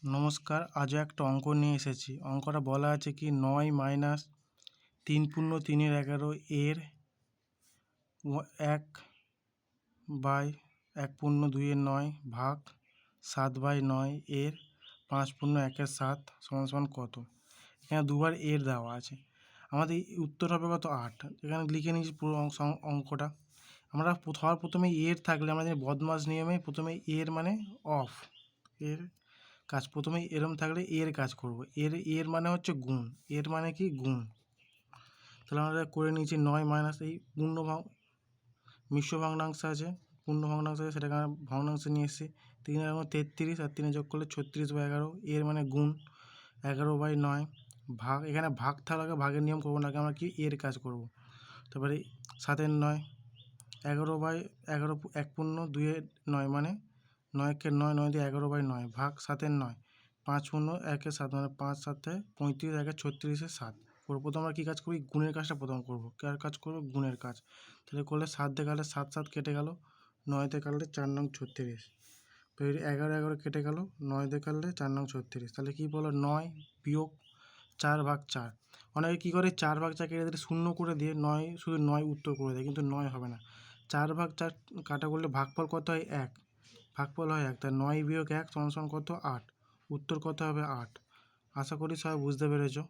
নমস্কার, আজও একটা অঙ্ক নিয়ে এসেছি। অঙ্কটা বলা আছে কি 9 মাইনাস 3 পূর্ণ 3 11 এর 1/1 পূর্ণ 2 9 ভাগ 7/9 এর 5 পূর্ণ 1 7 সমান কত? এখানে দুবার এর দেওয়া আছে। আমাদের উত্তর হবে কত? 8। এখানে লিখে নিয়েছি পুরো অঙ্কটা। আমরা প্রথমে এর থাকলে আমরা জানি বদমাস নিয়মে প্রথমে এর মানে অফ, এর কাজ প্রথমেই এরম থাকলে এর কাজ করব। এর মানে হচ্ছে গুণ, এর মানে কি গুণ। তাহলে আমরা করে নিয়েছি 9 মাইনাস এই মিশ্র ভগ্নাংশ আছে, পূর্ণ ভগ্নাংশ আছে, সেটাকে আমরা ভগ্নাংশে নিয়ে এসেছি। 3 এর 33 আর 3 যোগ করলে 36/11, এর মানে গুণ 11/9 ভাগ, এখানে ভাগ থাকলে ভাগের নিয়ম করবো না, আগে আমরা কি এর কাজ করব। তারপরে 7 9 11/11 1 পূর্ণ 2 9 মানে 9 9 9 দিয়ে 11/9 ভাগ 7 9 5 পূর্ণ 1 7 মানে 5 7 35 1 36 7 করবো। প্রথম আমরা কী কাজ করি? গুণের কাজটা প্রথম করবো। কার কাজ করবো? গুণের কাজ। তাহলে করলে 7 দিয়ে কাটলে 7 7 কেটে গেল, 9 দিয়ে কাটলে 4 নং 36, 11 11 কেটে গেল, 9 দিয়ে কাটলে 4 নং 36। তাহলে কী বলো? 9 বিয়োগ 4/4। অনেকে কী করে 4/4 কেটে দিলে 0 করে দিয়ে 9 শুধু 9 উত্তর করে দেয়, কিন্তু 9 হবে না। 4/4 কাটা করলে ভাগফল কত হয়? 1, ভাগফল হয় 1, তাই 9 বিয়োগ 1 সমান কত? 8। উত্তর কত হবে? 8। আশা করি সবাই বুঝতে পেরেছো।